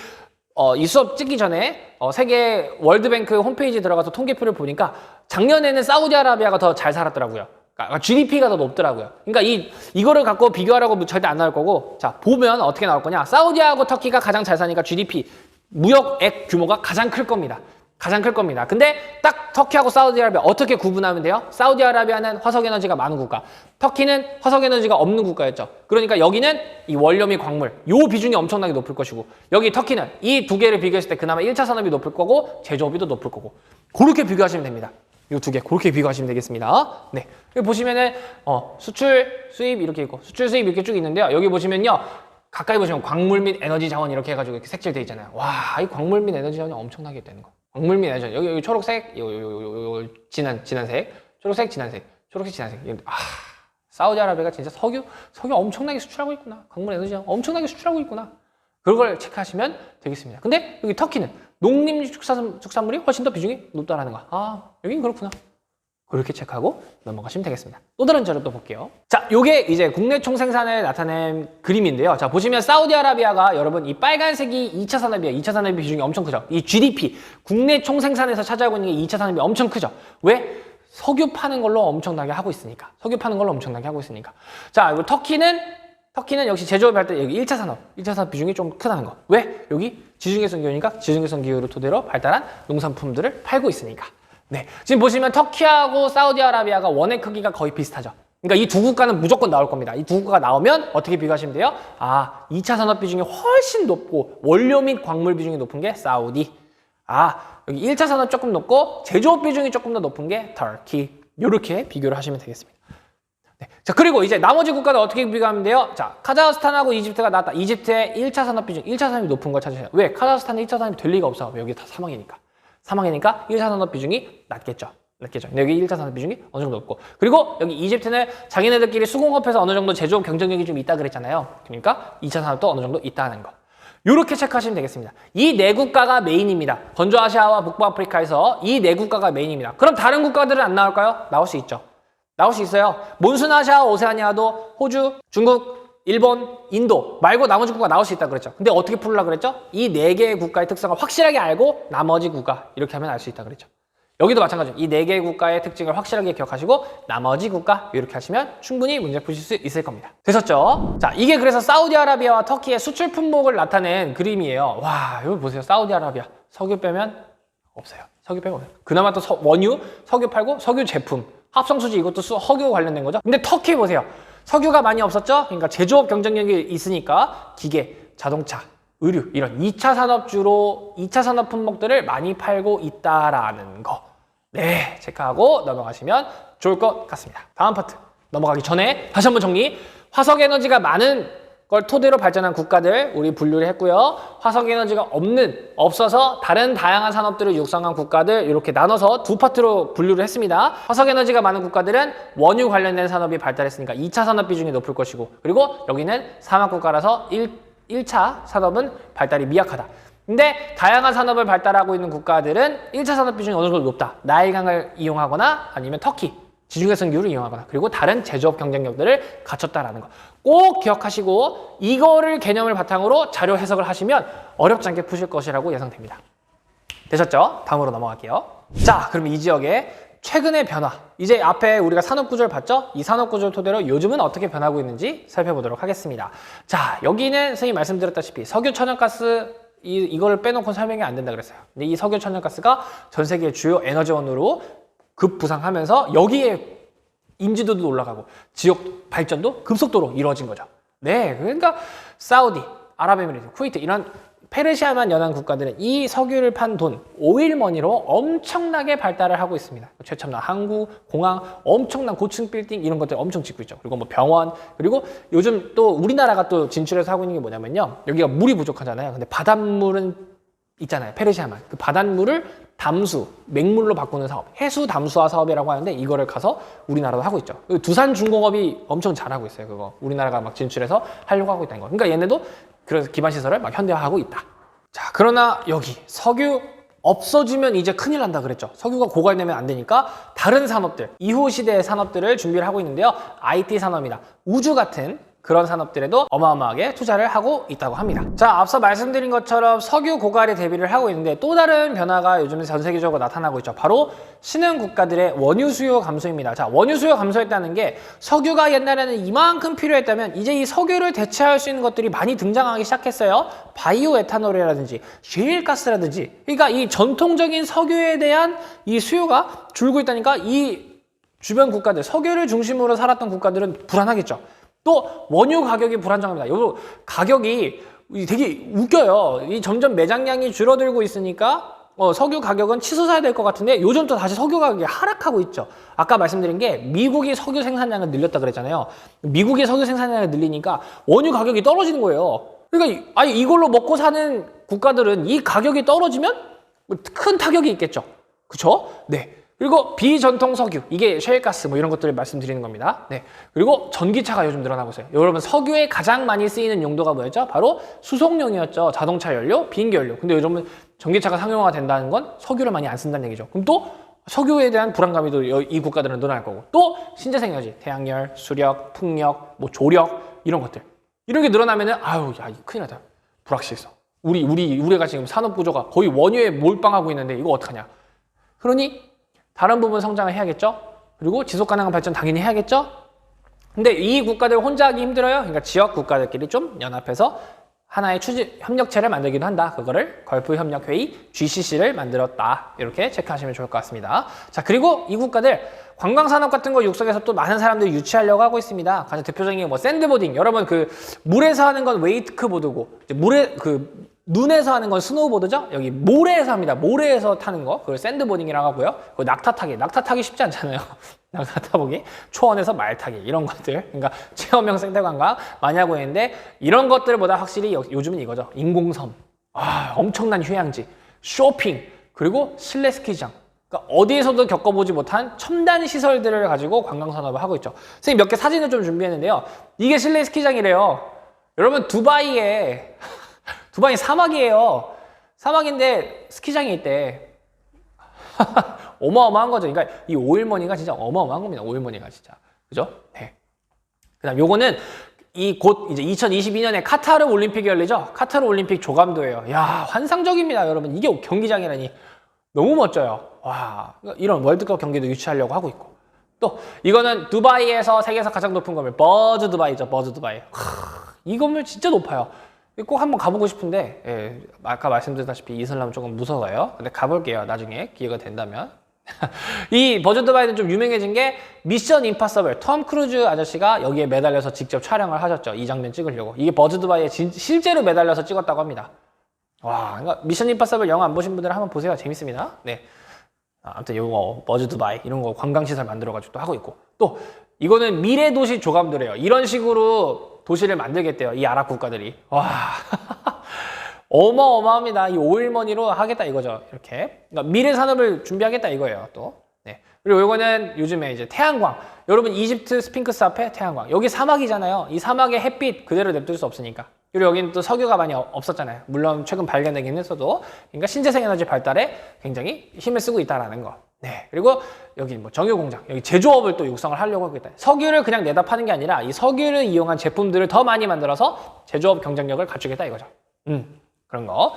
S1: 이 수업 찍기 전에 세계 월드뱅크 홈페이지 들어가서 통계표를 보니까 작년에는 사우디아라비아가 더 잘 살았더라고요. 그러니까 GDP가 더 높더라고요. 그러니까 이거를 갖고 비교하라고 절대 안 나올 거고, 자, 보면 어떻게 나올 거냐. 사우디하고 터키가 가장 잘 사니까 GDP, 무역액 규모가 가장 클 겁니다. 가장 클 겁니다. 근데 딱 터키하고 사우디아라비아 어떻게 구분하면 돼요? 사우디아라비아는 화석에너지가 많은 국가, 터키는 화석에너지가 없는 국가였죠. 그러니까 여기는 이 원료 및 광물, 요 비중이 엄청나게 높을 것이고, 여기 터키는 이 두 개를 비교했을 때 그나마 1차 산업이 높을 거고 제조업이 높을 거고, 그렇게 비교하시면 됩니다. 이 두 개 그렇게 비교하시면 되겠습니다. 네, 여기 보시면은 수출, 수입 이렇게 있고 수출, 수입 이렇게 쭉 있는데요. 여기 보시면요, 가까이 보시면 광물 및 에너지 자원 이렇게 해가지고 이렇게 색칠돼 있잖아요. 와, 이 광물 및 에너지 자원이 엄청나게 있다는 거. 광물 및 에너지 자원. 여기 초록색, 요 진한색, 초록색, 진한색, 초록색, 진한색. 사우디아라비아가 진짜 석유 엄청나게 수출하고 있구나. 광물 에너지 자원 엄청나게 수출하고 있구나. 그걸 체크하시면 되겠습니다. 근데 여기 터키는 농림축산물이 훨씬 더 비중이 높다라는 거. 아, 여긴 그렇구나. 그렇게 체크하고 넘어가시면 되겠습니다. 또 다른 자료 또 볼게요. 자, 요게 이제 국내 총생산을 나타낸 그림인데요. 자, 보시면 사우디아라비아가 여러분 이 빨간색이 2차 산업이에요. 2차 산업의 비중이 엄청 크죠. 이 GDP, 국내 총생산에서 차지하고 있는 게 2차 산업이 엄청 크죠. 왜? 석유 파는 걸로 엄청나게 하고 있으니까. 자, 그리고 터키는 역시 제조업을 할 때 여기 1차 산업 비중이 좀 크다는 거. 왜? 여기 지중해성 기후니까 지중해성 기후를 토대로 발달한 농산품들을 팔고 있으니까. 네, 지금 보시면 터키하고 사우디아라비아가 원의 크기가 거의 비슷하죠. 그러니까 이 두 국가는 무조건 나올 겁니다. 이 두 국가가 나오면 어떻게 비교하시면 돼요? 아, 2차 산업 비중이 훨씬 높고 원료 및 광물 비중이 높은 게 사우디. 아, 여기 1차 산업 조금 높고 제조업 비중이 조금 더 높은 게 터키. 이렇게 비교를 하시면 되겠습니다. 네. 자, 그리고 이제 나머지 국가들 어떻게 비교하면 돼요? 자, 카자흐스탄하고 이집트가 나왔다. 이집트의 1차 산업 비중, 1차 산업이 높은 걸 찾으세요. 왜? 카자흐스탄은 1차 산업이 될 리가 없어. 왜? 여기 다 사막이니까. 사막이니까 1차 산업 비중이 낮겠죠. 근데 여기 1차 산업 비중이 어느 정도 높고. 그리고 여기 이집트는 자기네들끼리 수공업해서 어느 정도 제조업 경쟁력이 좀 있다 그랬잖아요. 그러니까 2차 산업도 어느 정도 있다는 거. 요렇게 체크하시면 되겠습니다. 이 네 국가가 메인입니다. 건조아시아와 북부아프리카에서 이 네 국가가 메인입니다. 그럼 다른 국가들은 안 나올까요? 나올 수 있죠. 나올 수 있어요. 몬순아시아, 오세아니아도 호주, 중국, 일본, 인도 말고 나머지 국가 나올 수 있다 그랬죠. 근데 어떻게 풀으려고 그랬죠? 이 네 개의 국가의 특성을 확실하게 알고 나머지 국가 이렇게 하면 알 수 있다 그랬죠. 여기도 마찬가지로 이 네 개의 국가의 특징을 확실하게 기억하시고 나머지 국가 이렇게 하시면 충분히 문제 푸실 수 있을 겁니다. 되셨죠? 자, 이게 그래서 사우디아라비아와 터키의 수출 품목을 나타낸 그림이에요. 와, 여기 보세요. 사우디아라비아 석유 빼면 없어요. 석유 빼면 없어요. 그나마 또 원유, 석유 팔고 석유 제품, 합성수지 이것도 석유 관련된 거죠. 근데 터키 보세요. 석유가 많이 없었죠? 그러니까 제조업 경쟁력이 있으니까 기계, 자동차, 의류 이런 2차 산업주로 2차 산업 품목들을 많이 팔고 있다라는 거. 네, 체크하고 넘어가시면 좋을 것 같습니다. 다음 파트 넘어가기 전에 다시 한번 정리. 화석에너지가 많은 걸 토대로 발전한 국가들 우리 분류를 했고요. 화석에너지가 없어서 다른 다양한 산업들을 육성한 국가들 이렇게 나눠서 두 파트로 분류를 했습니다. 화석에너지가 많은 국가들은 원유 관련된 산업이 발달했으니까 2차 산업 비중이 높을 것이고, 그리고 여기는 사막국가라서 1차 산업은 발달이 미약하다. 근데 다양한 산업을 발달하고 있는 국가들은 1차 산업 비중이 어느 정도 높다. 나일강을 이용하거나 아니면 터키, 지중해성유를 이용하거나 그리고 다른 제조업 경쟁력들을 갖췄다라는 거 꼭 기억하시고 이거를 개념을 바탕으로 자료 해석을 하시면 어렵지 않게 푸실 것이라고 예상됩니다. 되셨죠? 다음으로 넘어갈게요. 자, 그럼 이 지역의 최근의 변화, 이제 앞에 우리가 산업구조를 봤죠? 이 산업구조를 토대로 요즘은 어떻게 변하고 있는지 살펴보도록 하겠습니다. 자, 여기는 선생님이 말씀드렸다시피 석유, 천연가스 이거를 빼놓고 설명이 안 된다 그랬어요. 근데 이 석유, 천연가스가 전 세계의 주요 에너지원으로 급부상하면서 여기에 인지도도 올라가고 지역 발전도 급속도로 이루어진 거죠. 네, 그러니까 사우디, 아랍에미리트, 쿠웨이트 이런 페르시아만 연한 국가들은 이 석유를 판 돈, 오일머니로 엄청나게 발달을 하고 있습니다. 최첨단 항구, 공항, 엄청난 고층 빌딩 이런 것들 엄청 짓고 있죠. 그리고 뭐 병원, 그리고 요즘 또 우리나라가 또 진출해서 하고 있는 게 뭐냐면요. 여기가 물이 부족하잖아요. 근데 바닷물은 있잖아요. 페르시아만. 그 바닷물을 담수, 맹물로 바꾸는 사업, 해수 담수화 사업이라고 하는데 이거를 가서 우리나라도 하고 있죠. 두산중공업이 엄청 잘하고 있어요. 그거 우리나라가 막 진출해서 하려고 하고 있다는 거. 그러니까 얘네도 그래서 기반 시설을 막 현대화하고 있다. 자, 그러나 여기 석유 없어지면 이제 큰일 난다 그랬죠. 석유가 고갈되면 안 되니까 다른 산업들, 이후 시대의 산업들을 준비를 하고 있는데요. IT 산업이나 우주 같은 그런 산업들에도 어마어마하게 투자를 하고 있다고 합니다. 자, 앞서 말씀드린 것처럼 석유 고갈에 대비를 하고 있는데 또 다른 변화가 요즘에 전 세계적으로 나타나고 있죠. 바로 신흥 국가들의 원유 수요 감소입니다. 자, 원유 수요 감소했다는 게 석유가 옛날에는 이만큼 필요했다면 이제 이 석유를 대체할 수 있는 것들이 많이 등장하기 시작했어요. 바이오 에탄올이라든지 셰일가스라든지, 그러니까 이 전통적인 석유에 대한 이 수요가 줄고 있다니까 이 주변 국가들, 석유를 중심으로 살았던 국가들은 불안하겠죠. 또 원유 가격이 불안정합니다. 요 가격이 되게 웃겨요. 이 점점 매장량이 줄어들고 있으니까 석유 가격은 치솟아야 될 것 같은데 요즘 또 다시 석유 가격이 하락하고 있죠. 아까 말씀드린 게 미국이 석유 생산량을 늘렸다 그랬잖아요. 미국의 석유 생산량을 늘리니까 원유 가격이 떨어지는 거예요. 그러니까 아니 이걸로 먹고 사는 국가들은 이 가격이 떨어지면 큰 타격이 있겠죠. 그쵸? 네. 그리고 비전통 석유, 이게 셰일가스 뭐 이런 것들을 말씀드리는 겁니다. 네. 그리고 전기차가 요즘 늘어나고 있어요. 여러분 석유에 가장 많이 쓰이는 용도가 뭐였죠? 바로 수송용이었죠. 자동차 연료, 비행기 연료. 근데 요즘은 전기차가 상용화가 된다는 건 석유를 많이 안 쓴다는 얘기죠. 그럼 또 석유에 대한 불안감이 또 이 국가들은 늘어날 거고, 또 신재생에너지, 태양열, 수력, 풍력, 뭐 조력 이런 것들 이런 게 늘어나면은 아유, 야, 큰일 나다. 불확실성. 우리가 지금 산업 구조가 거의 원유에 몰빵하고 있는데 이거 어떡하냐? 그러니 다른 부분 성장을 해야겠죠? 그리고 지속 가능한 발전 당연히 해야겠죠? 근데 이 국가들 혼자 하기 힘들어요. 그러니까 지역 국가들끼리 좀 연합해서 하나의 협력체를 만들기도 한다. 그거를 걸프협력회의 GCC를 만들었다. 이렇게 체크하시면 좋을 것 같습니다. 자, 그리고 이 국가들 관광산업 같은 거 육성해서 또 많은 사람들이 유치하려고 하고 있습니다. 가장 대표적인 게 뭐 샌드보딩. 여러분 그 물에서 하는 건 웨이크보드고 물에 눈에서 하는 건 스노우보드죠? 여기 모래에서 합니다. 모래에서 타는 거. 그걸 샌드보딩이라고 하고요. 그 낙타 타기 쉽지 않잖아요. 낙타 타보기, 초원에서 말 타기 이런 것들, 그러니까 체험형 생태관광 많이 하고 있는데 이런 것들보다 확실히 요즘은 이거죠. 인공섬, 엄청난 휴양지, 쇼핑, 그리고 실내 스키장. 그러니까 어디에서도 겪어보지 못한 첨단 시설들을 가지고 관광 산업을 하고 있죠. 선생님 몇 개 사진을 좀 준비했는데요. 이게 실내 스키장이래요. 여러분 두바이에 두바이 사막이에요. 사막인데 스키장이 있대. 어마어마한 거죠. 그러니까 이 오일머니가 진짜 어마어마한 겁니다. 오일머니가 진짜. 그죠? 네. 그다음 요거는 곧 이제 2022년에 카타르 올림픽이 열리죠. 카타르 올림픽 조감도예요. 야, 환상적입니다, 여러분. 이게 경기장이라니. 너무 멋져요. 와, 이런 월드컵 경기도 유치하려고 하고 있고. 또 이거는 두바이에서 세계에서 가장 높은 건물 버즈 두바이죠. 버즈 두바이. 이 건물 진짜 높아요. 꼭 한번 가보고 싶은데, 예, 아까 말씀드렸다시피 이슬람은 조금 무서워요. 근데 가볼게요. 나중에 기회가 된다면. 이 버즈 두바이는 좀 유명해진 게 미션 임파서블 톰 크루즈 아저씨가 여기에 매달려서 직접 촬영을 하셨죠. 이 장면 찍으려고. 이게 버즈 두바이에 실제로 매달려서 찍었다고 합니다. 와, 그러니까 미션 임파서블 영화 안 보신 분들은 한번 보세요. 재밌습니다. 네. 아무튼 이거 버즈 두바이 이런 거 관광시설 만들어가지고 또 하고 있고, 또 이거는 미래 도시 조감도래요. 이런 식으로 도시를 만들겠대요. 이 아랍 국가들이. 와. 어마어마합니다. 이 오일머니로 하겠다 이거죠. 이렇게. 그러니까 미래 산업을 준비하겠다 이거예요. 또. 네. 그리고 이거는 요즘에 이제 태양광. 여러분 이집트 스핑크스 앞에 태양광. 여기 사막이잖아요. 이 사막의 햇빛 그대로 냅둘 수 없으니까. 그리고 여기는 또 석유가 많이 없었잖아요. 물론 최근 발견되긴 했어도. 그러니까 신재생 에너지 발달에 굉장히 힘을 쓰고 있다라는 거. 네. 그리고 여기 뭐 정유 공장, 여기 제조업을 또 육성을 하려고 하고 있다. 석유를 그냥 내다 파는 게 아니라 이 석유를 이용한 제품들을 더 많이 만들어서 제조업 경쟁력을 갖추겠다 이거죠. 그런 거.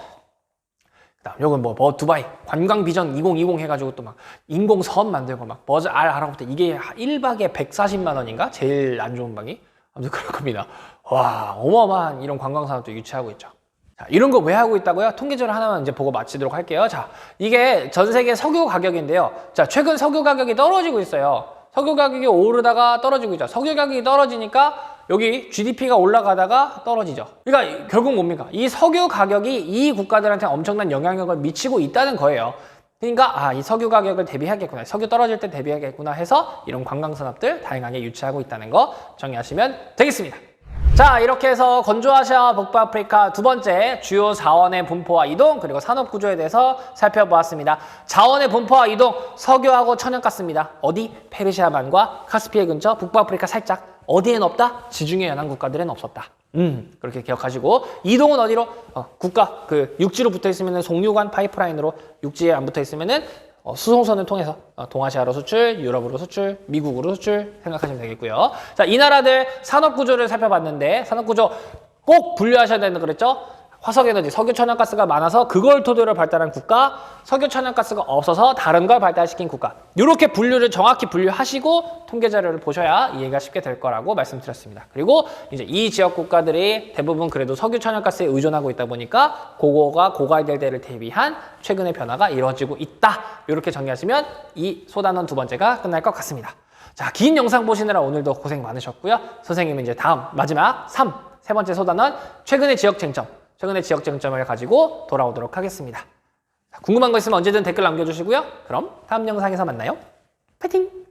S1: 그다음 요건 뭐 두바이 관광 비전 2020 해가지고 또 막 인공섬 만들고 막 버즈 알 알아보다 이게 1박에 140만 원인가? 제일 안 좋은 방이. 아무튼 그럴 겁니다. 와, 어마어마한 이런 관광 산업도 유치하고 있죠. 자, 이런 거 왜 하고 있다고요? 통계적으로 하나만 이제 보고 마치도록 할게요. 자, 이게 전 세계 석유 가격인데요. 자, 최근 석유 가격이 떨어지고 있어요. 석유 가격이 오르다가 떨어지고 있죠. 석유 가격이 떨어지니까 여기 GDP가 올라가다가 떨어지죠. 그러니까 결국 뭡니까? 이 석유 가격이 이 국가들한테 엄청난 영향력을 미치고 있다는 거예요. 그러니까 이 석유 가격을 대비해야겠구나. 석유 떨어질 때 대비해야겠구나 해서 이런 관광산업들 다양하게 유치하고 있다는 거 정리하시면 되겠습니다. 자, 이렇게 해서 건조아시아 북부아프리카 두 번째 주요 자원의 분포와 이동 그리고 산업 구조에 대해서 살펴보았습니다. 자원의 분포와 이동, 석유하고 천연가스입니다. 어디? 페르시아반과 카스피해 근처 북부아프리카 살짝. 어디엔 없다? 지중해 연안 국가들엔 없었다. 그렇게 기억하시고, 이동은 어디로? 국가 육지로 붙어 있으면은 송유관 파이프라인으로, 육지에 안 붙어 있으면은 수송선을 통해서 동아시아로 수출, 유럽으로 수출, 미국으로 수출 생각하시면 되겠고요. 자, 이 나라들 산업 구조를 살펴봤는데, 산업 구조 꼭 분류하셔야 되는 거 그랬죠? 화석에너지, 석유, 천연가스가 많아서 그걸 토대로 발달한 국가, 석유, 천연가스가 없어서 다른 걸 발달시킨 국가. 이렇게 분류를 정확히 분류하시고 통계 자료를 보셔야 이해가 쉽게 될 거라고 말씀드렸습니다. 그리고 이제 이 지역 국가들이 대부분 그래도 석유, 천연가스에 의존하고 있다 보니까 그거가 고갈될 때를 대비한 최근의 변화가 이루어지고 있다. 이렇게 정리하시면 이 소단원 두 번째가 끝날 것 같습니다. 자, 긴 영상 보시느라 오늘도 고생 많으셨고요. 선생님은 이제 다음 마지막 세 번째 소단원 최근의 지역 쟁점을 가지고 돌아오도록 하겠습니다. 궁금한 거 있으면 언제든 댓글 남겨주시고요. 그럼 다음 영상에서 만나요. 파이팅!